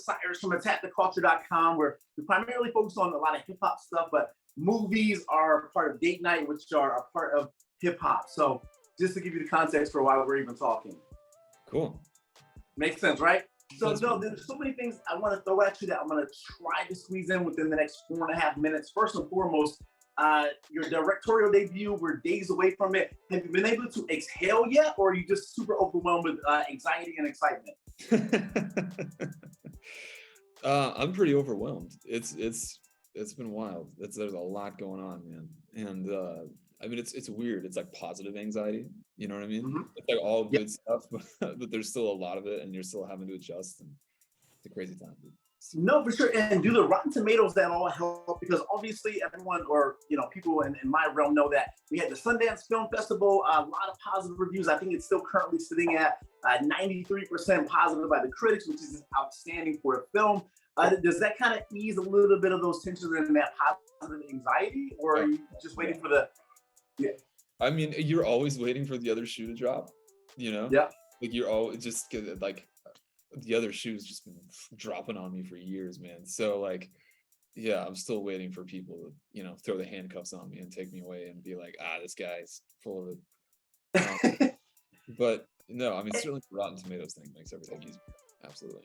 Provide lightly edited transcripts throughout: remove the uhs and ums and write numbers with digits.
Cyrus from attacktheculture.com, where we primarily focus on a lot of hip hop stuff, but movies are part of date night, which are a part of hip hop. So just to give you the context for why we're even talking. Cool. Makes sense, right? So no, there's so many things I want to throw at you that I'm going to try to squeeze in within the next 4.5 minutes. First and foremost, your directorial debut, we're days away from it. Have you been able to exhale yet, or are you just super overwhelmed with anxiety and excitement? I'm pretty overwhelmed. It's been wild. There's a lot going on, man. And I mean, it's weird. It's like positive anxiety. You know what I mean? Mm-hmm. It's like all good stuff, but there's still a lot of it, and you're still having to adjust. And it's a crazy time, dude. No, for sure. And do the Rotten Tomatoes that all help? Because obviously everyone, or people in my realm know that we had the Sundance Film Festival, a lot of positive reviews. I think it's still currently sitting at 93% positive by the critics, which is outstanding for a film. Does that kind of ease a little bit of those tensions and that positive anxiety, or are you just waiting for the? Yeah. I mean, you're always waiting for the other shoe to drop. Yeah. Like you're always just like. The other shoe's just been dropping on me for years, man. So like, yeah, I'm still waiting for people to, throw the handcuffs on me and take me away and be like, this guy's full of it. But no, I mean, certainly the Rotten Tomatoes thing makes everything easier. Absolutely.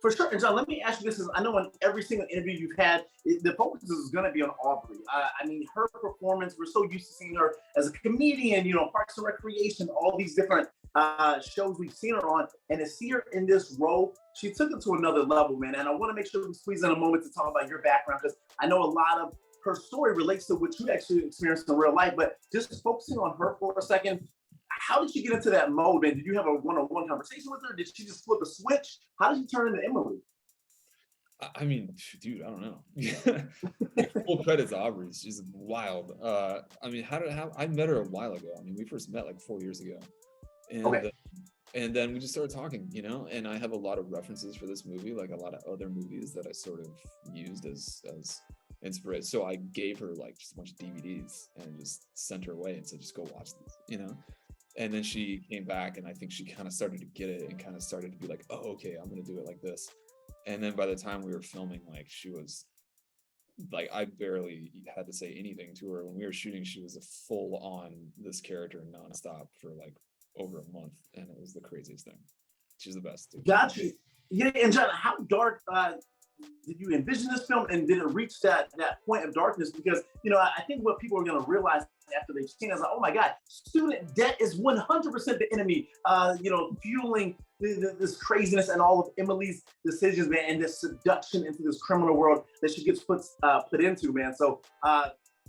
For sure. And John, let me ask you this. I know in every single interview you've had, the focus is going to be on Aubrey. I mean, her performance, we're so used to seeing her as a comedian, Parks and Recreation, all these different shows we've seen her on. And to see her in this role, she took it to another level, man. And I want to make sure we squeeze in a moment to talk about your background, because I know a lot of her story relates to what you actually experienced in real life. But just focusing on her for a second, how did you get into that mode, man? Did you have a one-on-one conversation with her? Did she just flip a switch? How did you turn into Emily? I mean, dude, I don't know. Full credit to Aubrey. She's wild. I mean, I met her a while ago. I mean, we first met like 4 years ago. And, okay. And then we just started talking, and I have a lot of references for this movie, like a lot of other movies that I sort of used as inspiration. So I gave her like just a bunch of DVDs and just sent her away and said, just go watch these, And then she came back, and I think she kind of started to get it and kind of started to be like, oh, okay, I'm going to do it like this. And then by the time we were filming, like she was like, I barely had to say anything to her. When we were shooting, she was a full on this character nonstop for like over a month. And it was the craziest thing. She's the best. Gotcha. Yeah. And John, how dark did you envision this film, and did it reach that point of darkness? Because, I think what people are going to realize after they've seen it is like, oh my God, student debt is 100% the enemy, fueling this craziness and all of Emily's decisions, man, and this seduction into this criminal world that she gets put into, man. So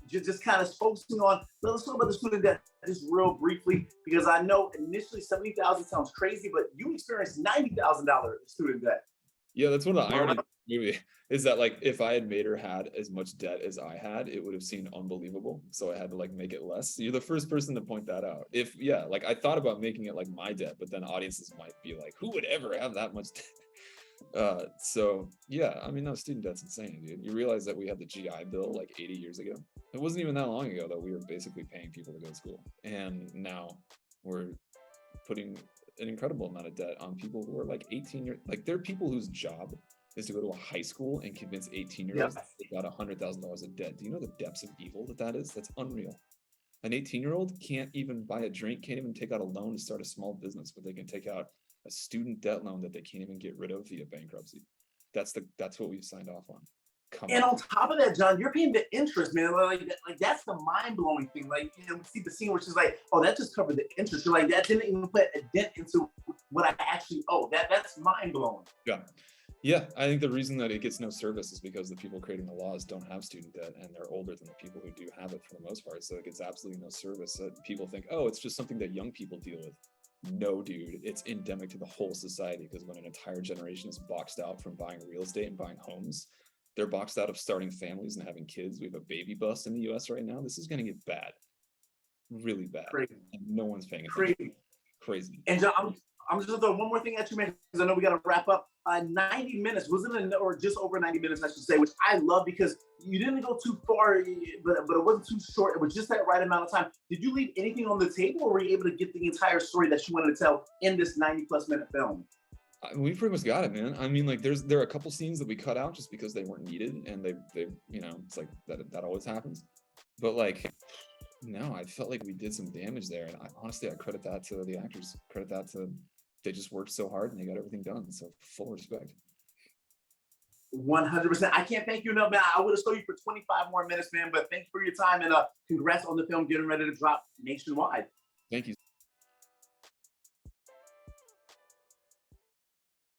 just kind of focusing on, let's talk about the student debt just real briefly, because I know initially $70,000 sounds crazy, but you experienced $90,000 student debt. Yeah, that's one of the ironies of the movie, is that like if I had made her had as much debt as I had, it would have seemed unbelievable. So I had to like make it less. So you're the first person to point that out. Like I thought about making it like my debt, but then audiences might be like, who would ever have that much debt? So yeah, I mean, no, student debt's insane, dude. You realize that we had the GI Bill like 80 years ago. It wasn't even that long ago that we were basically paying people to go to school. And now we're putting an incredible amount of debt on people who are like 18 years. Like there are people whose job is to go to a high school and convince 18-year-olds that they got $100,000 of debt. Do you know the depths of evil that is? That's unreal. An 18-year-old can't even buy a drink, can't even take out a loan to start a small business, but they can take out a student debt loan that they can't even get rid of via bankruptcy. That's what we've signed off on. On top of that, John, you're paying the interest, man. Like that's the mind-blowing thing. Like, we see the scene where she's like, oh, that just covered the interest. You're like, that didn't even put a dent into what I actually owe. That's mind-blowing. Yeah, I think the reason that it gets no service is because the people creating the laws don't have student debt, and they're older than the people who do have it for the most part. So it gets absolutely no service. So people think, oh, it's just something that young people deal with. No, dude, it's endemic to the whole society, because when an entire generation is boxed out from buying real estate and buying homes, they're boxed out of starting families and having kids. We have a baby bust in the US right now. This is going to get bad. Really bad. Crazy. And no one's paying attention. Crazy. And John, I'm just going to throw one more thing at you, man, because I know we got to wrap up. 90 minutes, or just over 90 minutes, I should say, which I love, because you didn't go too far, but it wasn't too short. It was just that right amount of time. Did you leave anything on the table, or were you able to get the entire story that you wanted to tell in this 90+ minute film? We pretty much got it, man. I mean, like there are a couple scenes that we cut out just because they weren't needed, and they you know, it's like that always happens. But like, no, I felt like we did some damage there, and honestly, I credit that to the actors. Credit that to they just worked so hard and they got everything done. So full respect. 100%. I can't thank you enough, man. I would have stayed you for 25 more minutes, man. But thank you for your time, and congrats on the film getting ready to drop nationwide. Thank you.